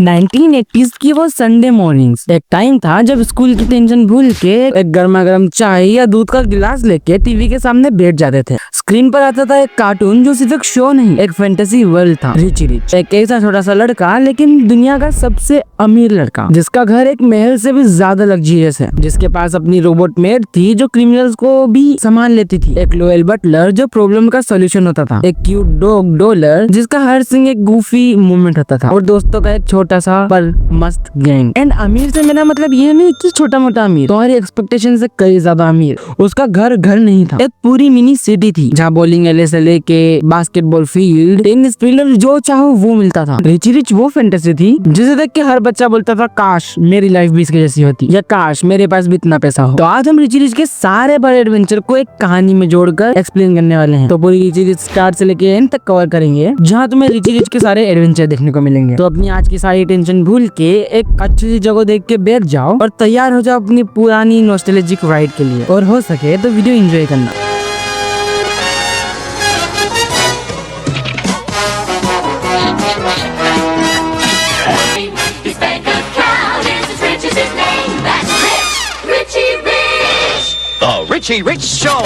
1980s की वो Sunday mornings एक टाइम था जब स्कूल की टेंशन भूल के एक गर्मा गर्म चाय या दूध का गिलास लेके टीवी के सामने बैठ जाते थे। स्क्रीन पर आता था एक कार्टून जो सिर्फ एक शो नहीं, एक फैंटेसी वर्ल्ड था। रिची रिच, एक ऐसा छोटा सा लड़का लेकिन दुनिया का सबसे अमीर लड़का, जिसका घर एक महल से भी ज्यादा लग्जरियस है, जिसके पास अपनी रोबोट मेड थी जो क्रिमिनल्स को भी संभाल लेती थी, एक लॉयल बटलर जो प्रॉब्लम का सोल्यूशन होता था, एक क्यूट डॉग डॉलर जिसका हर सिंग एक गूफी मूवमेंट होता था, और दोस्तों का एक छोटा सा पर मस्त गैंग। एंड अमीर से मेरा मतलब ये नहीं कि छोटा मोटा अमीर, तुम्हारी एक्सपेक्टेशन से कई ज्यादा अमीर। उसका घर नहीं था, एक पूरी मिनी सिटी थी जहाँ बॉलिंग एले से लेके बास्केटबॉल फील्ड, टेनिस फील्ड, जो चाहो वो मिलता था। रिची रिच वो फैंटेसी थी जिसे देख के हर बच्चा बोलता था काश मेरी लाइफ भी इसके जैसी होती, या काश मेरे पास भी इतना पैसा हो। तो आज हम रिची रिच के सारे बड़े एडवेंचर को एक कहानी में जोड़कर एक्सप्लेन करने वाले हैं। तो पूरी रिची रिच स्टार्ट से लेके एंड तक कवर करेंगे, जहाँ तुम्हें रिची रिच के सारे एडवेंचर देखने को मिलेंगे। तो अपनी आज की सारी टेंशन भूल के एक अच्छी सी जगह देख के बैठ जाओ और तैयार हो जाओ अपनी पुरानी नॉस्टैल्जिक राइड के लिए, और हो सके तो वीडियो एंजॉय करना। His bank account is as rich as his name. That's Rich, Richie Rich. The Richie Rich Show.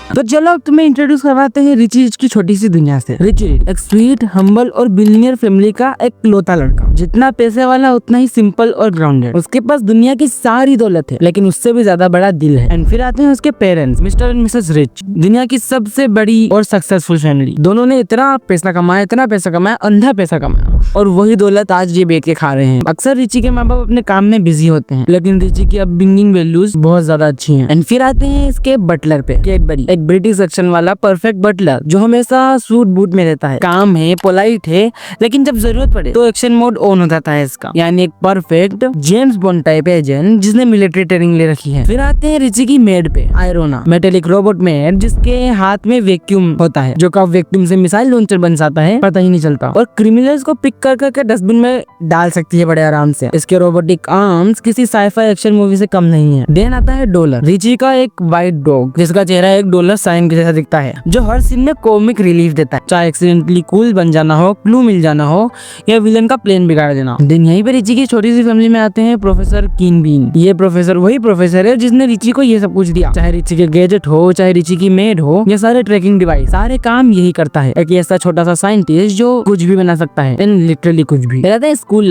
तो चलो अब तुम्हें इंट्रोड्यूस करवाते हैं रिची रिच की छोटी सी दुनिया से। रिची रिच एक स्वीट, हम्बल और बिलियनियर फैमिली का एक लौता लड़का, जितना पैसे वाला उतना ही सिंपल और ग्राउंडेड। उसके पास दुनिया की सारी दौलत है लेकिन उससे भी ज्यादा बड़ा दिल है। एंड फिर आते हैं उसके parents, mister and Mrs rich, दुनिया की सबसे बड़ी और सक्सेसफुल फैमिली। दोनों ने इतना पैसा कमाया, अंधा पैसा कमाया, और वही दौलत आज ये बेच के खा रहे हैं। अक्सर रिची के माँ बाप अपने काम में बिजी होते हैं, लेकिन रिची की अपब्रिंगिंग वैल्यूज बहुत ज्यादा अच्छी हैं। एंड फिर आते हैं इसके बटलर पे, कैडबरी, एक ब्रिटिश एक्शन वाला परफेक्ट बटलर जो हमेशा सूट बूट में रहता है, काम है, पोलाइट है, लेकिन जब जरूरत पड़े तो एक्शन मोड ऑन हो जाता है इसका। यानी एक perfect James bond type agent जिसने मिलिट्री ट्रेनिंग ले रखी है। फिर आते हैं रिची की मेड पे, आयरोना, मेटेलिक रोबोट मेड जिसके हाथ में वैक्यूम होता है, जो कब वैक्यूम से मिसाइल लॉन्चर बन जाता है पता ही नहीं चलता, और क्रिमिनल्स को पिक कर करके डस्टबिन में डाल सकती है बड़े आराम से। इसके रोबोटिक आर्म्स किसी साइफाई एक्शन मूवी से कम नहीं है। देन आता है डॉलर, रिची का एक व्हाइट डॉग जिसका चेहरा एक डॉलर साइन जैसा दिखता है, जो हर सीन में कॉमिक रिलीफ देता है, चाहे एक्सीडेंटली कूल बन जाना हो, क्लू मिल जाना हो, या विलन का प्लेन बिगाड़ देना। दिन यहीं पे रिची की छोटी सी फैमिली में आते हैं प्रोफेसर कीन बीन। ये प्रोफेसर वही प्रोफेसर है जिसने रिची को ये सब कुछ दिया, चाहे रिची के गैजेट हो, चाहे रिची की मेड हो, या सारे ट्रैकिंग डिवाइस, सारे काम यही करता है। एक ऐसा छोटा सा साइंटिस्ट जो कुछ भी बना सकता है, एंड लिटरली कुछ भी। रहता है स्कूल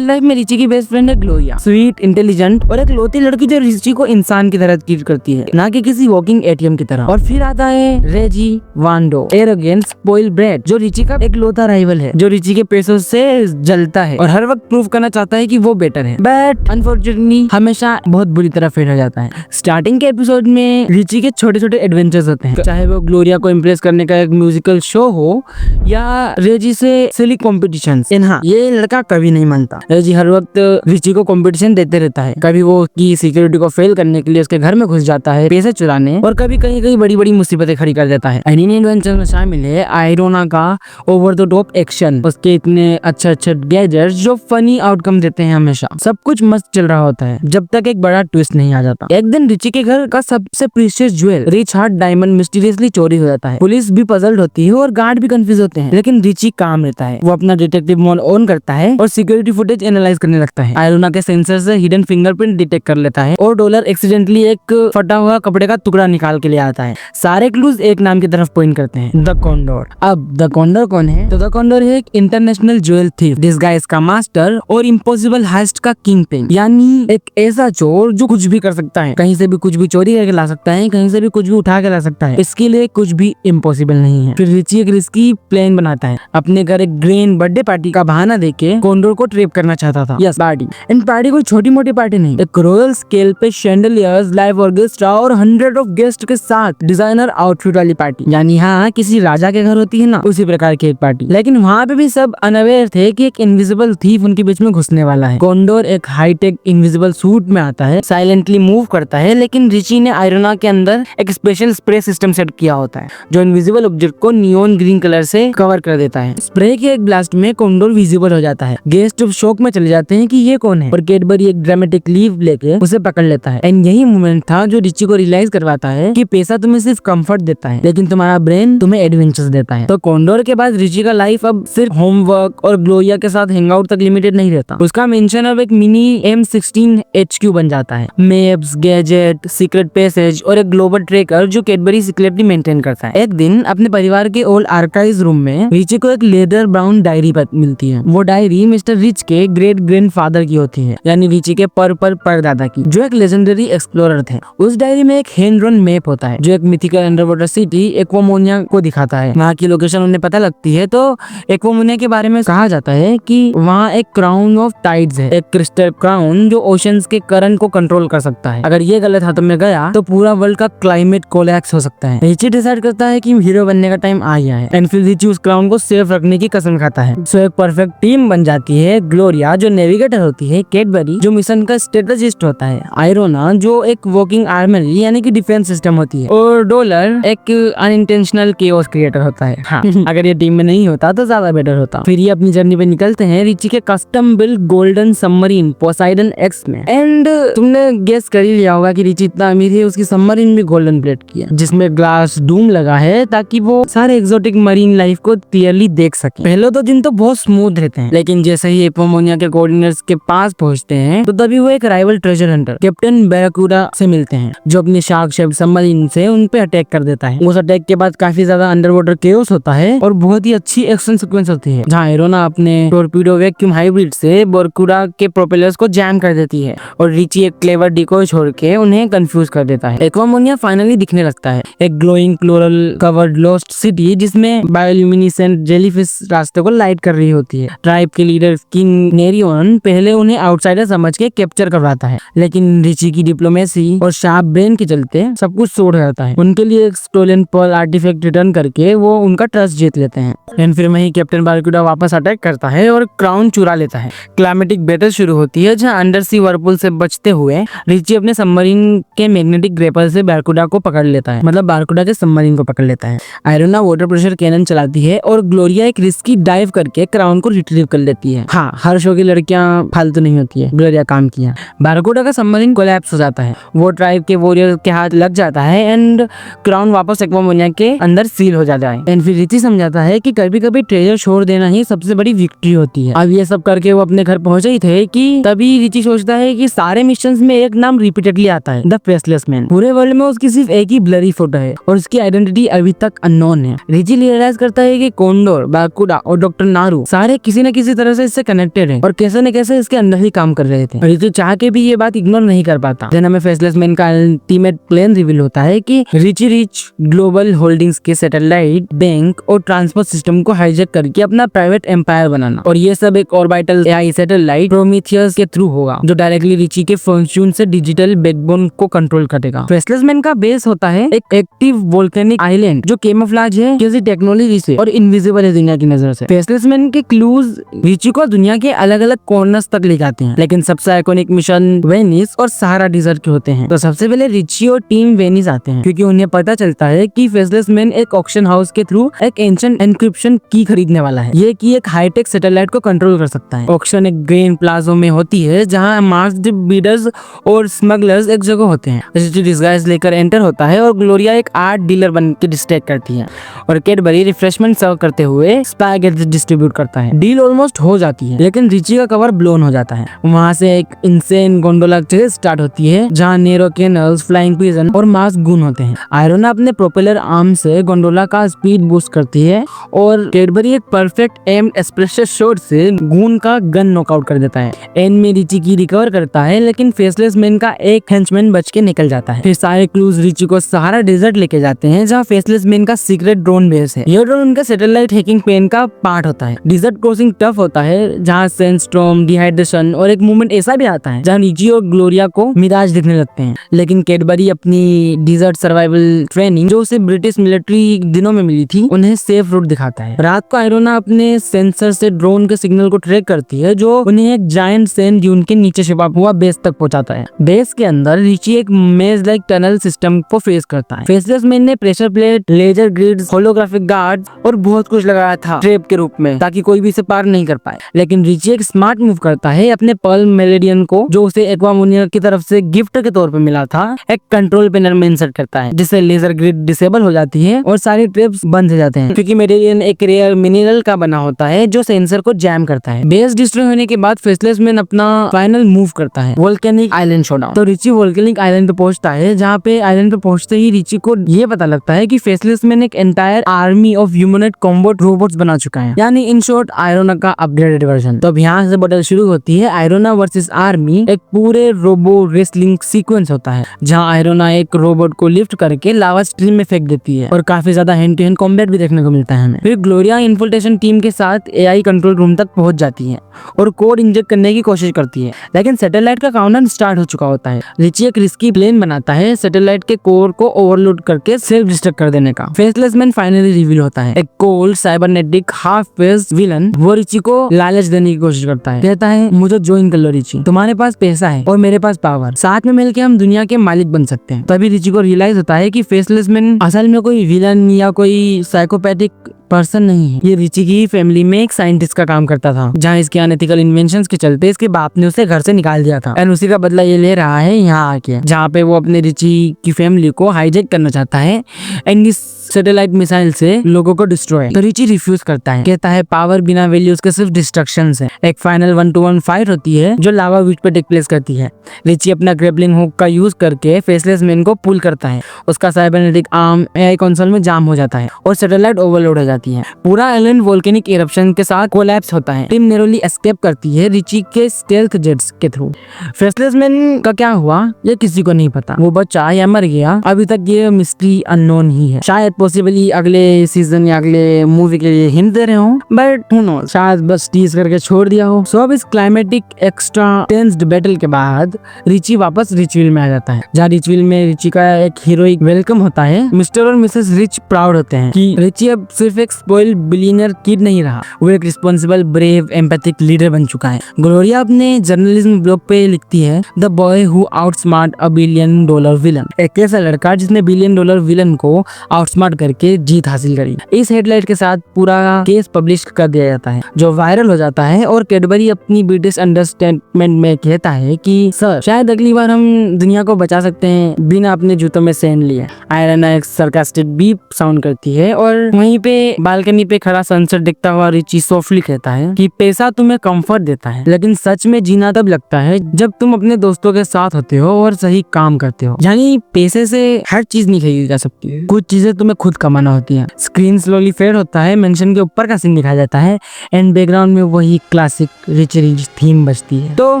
लाइफ में रिची की बेस्ट फ्रेंड है ग्लोरिया, स्वीट, इंटेलिजेंट और एक लौती लड़की जो रिची को इंसान की तरह ट्रीट करती है, ना कि किसी वॉकिंग एटीएम की तरह। और फिर आता है रेजी वांडो, एरोगेंट, स्पॉइल ब्रैट, जो रिची का एक लौता राइवल है, जो रिची के पैसों से जलता है और हर वक्त प्रूव करना चाहता है कि वो बेटर है, बट अनफॉर्चुनेटली हमेशा बहुत बुरी तरह फेल हो जाता है। स्टार्टिंग के एपिसोड में रिची के छोटे छोटे एडवेंचर्स होते हैं, चाहे वो ग्लोरिया को इम्प्रेस करने का एक म्यूजिकल शो हो या रेजी से सिली कॉम्पिटिशन। हाँ, ये लड़का कभी नहीं मानता। रेजी हर वक्त रिची को कॉम्पिटिशन देते रहता है, कभी वो की सिक्योरिटी को फेल करने के लिए उसके घर में घुस जाता है पैसे चुराने, और कभी कहीं कहीं बड़ी बड़ी मुसीबतें खड़ी कर देता है। इन एडवेंचर में शामिल है आयरोना का ओवर द टॉप एक्शन, उसके इतने अच्छे गैजेट्स जो फनी आउटकम देते हैं। हमेशा सब कुछ मस्त चल रहा होता है जब तक एक बड़ा ट्विस्ट नहीं आ जाता। एक दिन रिची के घर का सबसे precious jewel, rich heart diamond, mysteriously चोरी हो जाता है। पुलिस भी पजल्ड होती है और गार्ड भी कंफ्यूज होते हैं, लेकिन रिची काम रहता है। वो अपना डिटेक्टिव मोड ऑन करता है और सिक्योरिटी फुटेज एनालाइज करने लगता है। आयरोना के सेंसर से हिडन फिंगरप्रिंट डिटेक्ट कर लेता है, और डॉलर एक्सीडेंटली एक फटा हुआ कपड़े का टुकड़ा निकाल के ले आता है। सारे क्लूज एक नाम की तरफ पॉइंट करते हैं, द कॉन्डोर। अब द कॉन्डोर कौन है? तो द कॉन्डोर है एक इंटरनेशनल ज्वेल थीफ, डिस्गाइज का मास्टर और इम्पॉसिबल हाइस्ट का किंग पिन, यानी एक ऐसा चोर जो कुछ भी कर सकता है, कहीं से भी कुछ भी चोरी करके ला सकता है, कहीं से भी कुछ भी उठा के ला सकता है। इसके लिए कुछ भी इम्पॉसिबल नहीं है। फिर रिची एक रिस्की प्लान बनाता है, अपने घर एक ग्रैंड बर्थडे पार्टी का बहाना देके कॉन्डोर को ट्रैप करना चाहता था। Yes, party. एंड पार्टी कोई छोटी मोटी पार्टी नहीं, एक रॉयल स्केल पे शैंडलियर्स, लाइव ऑर्केस्ट्रा और 100 ऑफ गेस्ट के साथ डिजाइनर आउटफिट वाली पार्टी। यानी हाँ, किसी राजा के घर होती है ना, उसी प्रकार की एक पार्टी। लेकिन वहाँ पे भी सब अनअवेयर थे कि एक इनविजिबल थीफ उनके बीच में घुसने वाला है। कॉन्डोर एक हाईटेक इनविजिबल सूट में आता है, साइलेंटली मूव करता है, लेकिन रिची ने आयरोना के अंदर एक स्पेशल स्प्रे सिस्टम सेट किया होता है जो इनविजिबल ऑब्जेक्ट को नियॉन ग्रीन कलर से कवर कर देता है। स्प्रे की एक ब्लास्ट लास्ट में कोंडोर विजिबल हो जाता है। गेस्ट शॉक में चले जाते हैं कि ये कौन है, और कैडबरी एक ड्रामेटिक लीव लेके उसे पकड़ लेता है। एंड यही मोमेंट था जो रिची को रियलाइज करवाता है कि पैसा तुम्हें सिर्फ कंफर्ट देता है, लेकिन तुम्हारा ब्रेन तुम्हें एडवेंचर्स देता है। तो कोंडोर के बाद रिची का लाइफ अब सिर्फ होमवर्क और ग्लोरिया के साथ हैंगआउट तक लिमिटेड नहीं रहता। उसका मेंशन अब एक मिनी M16 HQ बन जाता है। मैप्स, गैजेट, सीक्रेट पैसेज और एक ग्लोबल ट्रैकर जो कैडबरी सीक्रेटली मेंटेन करता है। एक दिन अपने परिवार के ओल्ड आर्काइव्स रूम में रिची को एक लेदर ब्राउन डायरी मिलती है। वो डायरी मिस्टर रिच के ग्रेट ग्रैंडफादर की होती है, यानी रिची के परदादा की, जो एक लेजेंडरी एक्सप्लोरर थे। उस डायरी में एक हैंड ड्रॉन मैप होता है जो एक मिथिकल अंडरवाटर सिटी एक्वामोनिया को दिखाता है। वहाँ की लोकेशन उन्हें पता लगती है तो एक्वामोनिया के बारे में कहा जाता है कि वहाँ एक क्राउन ऑफ टाइड्स है, एक क्रिस्टल क्राउन जो ओशंस के करंट को कंट्रोल कर सकता है। अगर ये गलत हाथों में गया तो पूरा वर्ल्ड का क्लाइमेट कोलैप्स हो सकता है। रिची डिसाइड करता है कि हीरो बनने का टाइम आ गया है, एंड फिर रिची उस क्राउन को सेफ रखने की कसम खाता है। सो एक परफेक्ट टीम बन जाती है। ग्लोरिया जो नेविगेटर होती है, कैडबरी जो मिशन का स्ट्रेटेजिस्ट होता है, आयरोना जो एक वर्किंग आर्मरी यानी कि डिफेंस सिस्टम होती है, और डॉलर एक अनइंटेंशनल केओस क्रिएटर होता है। हाँ, अगर ये टीम में नहीं होता तो ज्यादा बेटर होता। फिर ये अपनी जर्नी पे निकलते हैं रिची के custom build golden submarine Poseidon x में। एंड तुमने गेस कर ही लिया होगा कि रिची इतना अमीर है, उसकी सबमरीन भी गोल्डन प्लेट की है जिसमें ग्लास डूम लगा है ताकि वो सारे एक्सोटिक मरीन लाइफ को क्लियरली देख सके। पहले तो दिन तो बहुत स्मूथ रहते हैं, लेकिन जैसे ही एक्वामोनिया के कोऑर्डिनेट्स के पास पहुंचते हैं तो तभी वो एक राइवल ट्रेजर हंटर कैप्टन बैराकूडा से मिलते हैं, जो अपनी शार्क शेप सबमरीन से उन पे अटैक कर देता है। उस अटैक के बाद काफी ज्यादा अंडर वाटर केओस होता है और बहुत ही अच्छी एक्शन सीक्वेंस होती है, जहाँ एरोना अपने टॉर्पीडो वैक्यूम हाइब्रिड से बैराकूडा के प्रोपेलर्स को जैम कर देती है और रिची एक क्लेवर डिकोय छोड़ के उन्हें कंफ्यूज कर देता है। एक्वामोनिया फाइनली दिखने लगता है, एक glowing floral covered lost city जिसमें बायोल्यूमिनेसेंट जेलीफिश रास्ते को लाइट कर रही होती है। ट्राइब के लीडर किंग नेरियन पहले उन्हें आउटसाइडर समझ के कैप्चर करवाता है, लेकिन रिची की डिप्लोमेसी और शार्प ब्रेन के चलते सब कुछ छोड़ जाता है। उनके लिए एक स्टोलन पर्ल आर्टिफैक्ट रिटर्न करके वो उनका ट्रस्ट जीत लेते हैं। एंड फिर वहीं कैप्टन बैराकूडा वापस अटैक करता है और क्राउन चुरा लेता है। क्लाइमेटिक बैटल शुरू होती है, जहां अंडर सी वर्लपूल से बचते हुए रिची अपने सबमरीन के मैग्नेटिक ग्रेपल से बैराकूडा को पकड़ लेता है, मतलब बैराकूडा के सबमरीन को पकड़ लेता है। आयरोना वाटर प्रेशर कैनन चलाती है और ग्लोरिया एक रिस्की डाइव करके क्राउन को रिट्रीव कर लेती है। हाँ, हर शो की लड़कियां फालतू नहीं होती है, ग्लोरिया काम किया। बैराकूडा का सबमरीन कोलैप्स हो जाता है, वो ट्राइब के वॉरियर के हाथ लग जाता है एंड क्राउन वापस एक्वामोनिया के अंदर सील हो जाता है। एंड फिर रिची समझाता है कि कभी कभी ट्रेजर छोड़ देना ही सबसे बड़ी विक्ट्री होती है। अब ये सब करके वो अपने घर पहुंचे ही थे कि तभी रिची सोचता है कि सारे मिशंस में एक नाम रिपीटेडली आता है, द फेसलेस मैन। पूरे वर्ल्ड में उसकी सिर्फ एक ही ब्लरी फोटो है और उसकी आइडेंटिटी अभी तक अननोन है। रिची रियलाइज करता है कि कोंडोर, बैराकूडा और डॉक्टर नारू सारे किसी न किसी तरह से इससे कनेक्टेड है और कैसे न कैसे इसके अंदर ही काम कर रहे थे। रिची चाह के भी ये बात इग्नोर नहीं कर पाता। देन हमें फेसलेस मैन का अल्टीमेट प्लान रिवील होता है कि रिची रिच ग्लोबल होल्डिंग्स के सैटेलाइट, बैंक और ट्रांसपोर्ट सिस्टम को हाईजैक करके अपना प्राइवेट एम्पायर बनाना, और ये सब एक ऑर्बिटल एआई सैटेलाइट प्रोमीथियस के थ्रू होगा जो डायरेक्टली रिची के फॉर्च्यून से डिजिटल बैकबोन को कंट्रोल करेगा। फेसलेस मैन का बेस होता है एक एक्टिव वोल्केनिक आइलैंड जो कैमोफ्लेज है किसी टेक्नोलॉजी से और इनविजिबल है दुनिया की नजर से। फेसलेस मैन के क्लूज रिची को दुनिया के अलग अलग कॉर्नर्स तक ले जाते हैं, लेकिन सबसे आइकॉनिक मिशन वेनिस और सहारा डिजर्ट के होते हैं। तो सबसे पहले रिची और टीम वेनिस आते हैं क्योंकि उन्हें पता चलता है कि फेसलेस मैन एक ऑक्शन हाउस के थ्रू एक एंशिएंट एन्क्रिप्शन की खरीदने वाला है। ये की एक हाईटेक सैटेलाइट को कंट्रोल कर सकता है। ऑक्शन एक ग्रीन प्लाजो में होती है जहां मास्क्ड बीडर्स और स्मगलर्स एक जगह होते हैं। रिची डिस्गाइज लेकर एंटर होता है और ग्लोरिया एक आर्ट डीलर बन के डिस्ट्रैक्ट करती है और कैडबरी रिफ्रेशमेंट सर्व करते हुए स्पागेटी डिस्ट्रीब्यूट करता है। डील ऑलमोस्ट हो जाती है, लेकिन रिची का कवर ब्लोन हो जाता है। वहां से एक इंसेन गोंडोला चेज स्टार्ट होती है जहां नेरो कैनल्स, फ्लाइंग पिजन और मास्क गून होते हैं। आयरोना अपने प्रोपेलर आर्म से गोंडोला का स्पीड बूस्ट करती है और कैडबरी एक परफेक्ट एम एस्प्रेशो शॉट से गून का गन नॉकआउट कर देता है। एंड में रिची की रिकवर करता है, लेकिन फेसलेस मैन का एक हेंचमैन बच के निकल जाता है। फिर सारे क्लूज रिची को सहारा डेजर्ट लेके जाते हैं जहाँ फेसलेस मैन का सीक्रेट ड्रोन बेस है। ये ड्रोन उनका सैटेलाइट हैकिंग प्लान का पार्ट होता है। डिजर्ट क्रॉसिंग टफ होता है जहाँ सैंडस्टॉर्म, डिहाइड्रेशन और एक मोमेंट ऐसा भी आता है जहाँ रिची और ग्लोरिया को मिराज दिखने लगते हैं, लेकिन कैडबरी अपनी डिजर्ट सर्वाइवल ट्रेनिंग जो उसे ब्रिटिश मिलिट्री दिनों में मिली थी उन्हें सेफ रूट दिखाता है। रात को आयरोना अपने सेंसर से ड्रोन के सिग्नल को ट्रैक करती है जो उन्हें एक जायंट सैंड ड्यून के नीचे छिपा हुआ बेस तक पहुंचाता है। बेस के अंदर रिची एक मेज लाइक टनल सिस्टम को फेस करता है। फेसलेस मैन ने pressure plate, laser grids, holographic guards और बहुत कुछ लगाया था ट्रैप के रूप में ताकि कोई भी इसे पार नहीं कर पाए। लेकिन रिची एक स्मार्ट मूव करता है, अपने पर्ल मेलेडियन को जो उसे एक्वामोनिया की तरफ से गिफ्ट के तौर पे मिला था एक कंट्रोल पैनल में इंसर्ट करता है, जिससे लेजर ग्रिड डिसेबल हो जाती है और सारी ट्रिप्स बंद हो जाते हैं, क्योंकि मेलेडियन एक रेयर मिनरल का बना होता है जो सेंसर को जैम करता है। बेस डिस्ट्रॉय होने के बाद फेसलेस मैन अपना फाइनल मूव करता है, वोल्केनिक आइलैंड शोडाउन। तो रिची वोल्केनिक आइलैंड पे पहुंचता है, जहाँ पे आइलैंड पे पहुंचते ही रिची को ये पता लगता है कि फेसलेस मैन एक entire army of humanoid combat robots बना चुका है, यानी इन शॉर्ट आयरोना का अपग्रेडेड वर्जन। तो अब यहाँ से बटल शुरू होती है। आयरोना वर्सेस आर्मी एक पूरे रोबो रेसलिंग सीक्वेंस होता है, जहाँ आयरोना एक रोबोट को लिफ्ट करके लावा स्ट्रीम में फेंक देती है और काफी ज्यादा हैंड टू हैंड कॉम्बैट भी देखने को मिलता है हमें। फिर ग्लोरिया इन्फिल्ट्रेशन टीम के साथ एआई कंट्रोल रूम तक पहुंच जाती है और कोड इंजेक्ट करने की कोशिश करती है, लेकिन सैटेलाइट का काउंटडाउन स्टार्ट हो चुका होता है। रिची एक रिस्की प्लान बनाता है सैटेलाइट के कोर को ओवरलोड करके सेल्फ डिस्ट्रक्ट कर देने का। फेसलेस मैन फाइनली रिवील होता है, एक cold cybernetic half face villain. वो रिची को लालच देने की कोशिश करता है, कहता है मुझे ज्वाइन कर लो रिची, तुम्हारे पास पैसा है और मेरे पास पावर, साथ में मिलकर हम दुनिया के मालिक बन सकते हैं। तभी रिची को रियलाइज होता है कि फेसलेस मैन असल में कोई विलन या कोई साइकोपैथिक पर्सन नहीं है। ये रिची की फैमिली में एक साइंटिस्ट का काम करता था, जहाँ इसके अनएथिकल इन्वेंशंस के चलते इसके बाप ने उसे घर से निकाल दिया था, एंड उसी का बदला ये ले रहा है यहाँ आके, जहाँ पे वो अपने रिची की फैमिली को हाईजैक करना चाहता है एंड इस सैटेलाइट मिसाइल से लोगों को डिस्ट्रॉय। तो रिची रिफ्यूज करता है, कहता है पावर बिना वैल्यूज के सिर्फ डिस्ट्रक्शंस है। एक फाइनल 1-to-1 फाइट होती है जो लावा बीच पे टेक प्लेस करती है। रिची अपना ग्रेपलिंग हुक का यूज करके फेसलेस मैन को पुल करता है, उसका साइबरनेटिक आर्म एआई कंसोल में जाम हो जाता है और सैटेलाइट ओवरलोड हो जाती है। पूरा आइलैंड वोल्केनिक इरप्शन के साथ कोलैप्स होता है। टीम नेरोली एस्केप करती है रिची के स्टेल्थ जेट्स के थ्रू। फेसलेस मैन का क्या हुआ ये किसी को नहीं पता, वो बचा या मर गया अभी तक ये मिस्ट्री अननोन ही है। शायद पॉसिबली अगले सीजन या अगले मूवी के लिए हिंट दे रहे हो, बट हू नोस, शायद बस टीज करके छोड़ दिया हो। सो अब इस क्लाइमेटिक एक्स्ट्रा टेंस्ड बैटल के बाद रिची वापस रिचविल में आ जाता है, जहाँ रिचविल में रिची का एक हीरोइक वेलकम होता है। मिस्टर और मिसेस रिच प्राउड होते हैं कि रिची अब सिर्फ एक स्पॉइल्ड बिलियनर किड नहीं रहा, वो एक रिस्पॉन्सिबल, ब्रेव, एम्पैथिक लीडर बन चुका है। ग्लोरिया अपने जर्नलिज्म ब्लॉग पे लिखती है, the boy who outsmart a $1 billion villain, एक ऐसा लड़का जिसने $1 बिलियन विलन को आउटस्मार्ट करके जीत हासिल करी। इस हेडलाइट के साथ पूरा केस पब्लिश कर दिया जाता है, जो वायरल हो जाता है और कैडबरी अपनी ब्रिटिश अंडरस्टैंडमेंट में कहता है कि सर शायद अगली बार हम दुनिया को बचा सकते हैं बिना अपने जूतों में सैंड लिए। आयरना एक सरकास्टिक बीप साउंड करती है और वहीं पे बालकनी पे खड़ा सनसेट दिखता हुआ रिची सॉफ्टली कहता है कि पैसा तुम्हें कंफर्ट देता है, लेकिन सच में जीना तब लगता है जब तुम अपने दोस्तों के साथ होते हो और सही काम करते हो। यानी पैसे से हर चीज नहीं खरीदी जा सकती है, कुछ चीजें तुम्हें खुद कमाना होती है। स्क्रीन स्लोली फेड होता है, मेंशन के ऊपर का सीन दिखाया जाता है एंड बैकग्राउंड में वही क्लासिक रिच रिच थीम बजती है। तो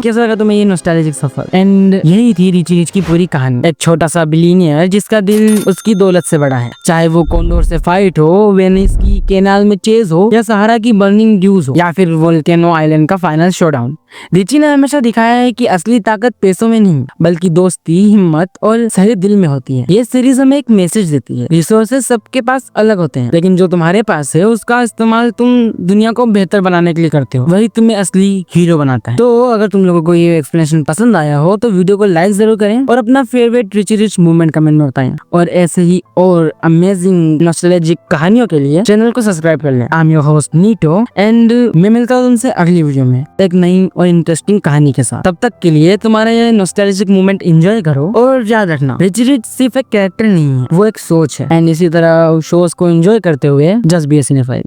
कैसा लगा तुम्हें ये नॉस्टैल्जिक सफर? एंड यही थी रिची रिच की पूरी कहानी। एक छोटा सा बिलियनियर जिसका दिल उसकी दौलत से बड़ा है, चाहे वो कोंडोर से फाइट हो, वेनिस की कैनाल में चेज हो, या सहारा की बर्निंग ड्यूज हो, या फिर वोल्केनो आइलैंड का फाइनल शोडाउन। रिची ने हमेशा दिखाया है कि असली ताकत पैसों में नहीं बल्कि दोस्ती, हिम्मत और सही दिल में होती है। ये सीरीज हमें एक मैसेज देती है, रिसोर्सेज सबके पास अलग होते हैं, लेकिन जो तुम्हारे पास है उसका इस्तेमाल तुम दुनिया को बेहतर बनाने के लिए करते हो, वही तुम्हें असली हीरो बनाता है। तो अगर तुम लोगों को ये एक्सप्लेनेशन पसंद आया हो तो वीडियो को लाइक जरूर करें और अपना favourite Richie Rich movement comment में बताएं, और ऐसे ही और अमेजिंग नॉस्टैल्जिक कहानियों के लिए चैनल को सब्सक्राइब कर लें। I am your host Nito and मैं मिलता हूँ तुमसे अगली वीडियो में एक नई और इंटरेस्टिंग कहानी के साथ। तब तक के लिए तुम्हारा ये नॉस्टैल्जिक मूवमेंट एंजॉय करो और याद रखना रिची रिच सिर्फ एक कैरेक्टर नहीं है, वो एक सोच है। एंड इसी तरह शोज को एंजॉय करते हुए जस्ट बी ए सिनेफाइल।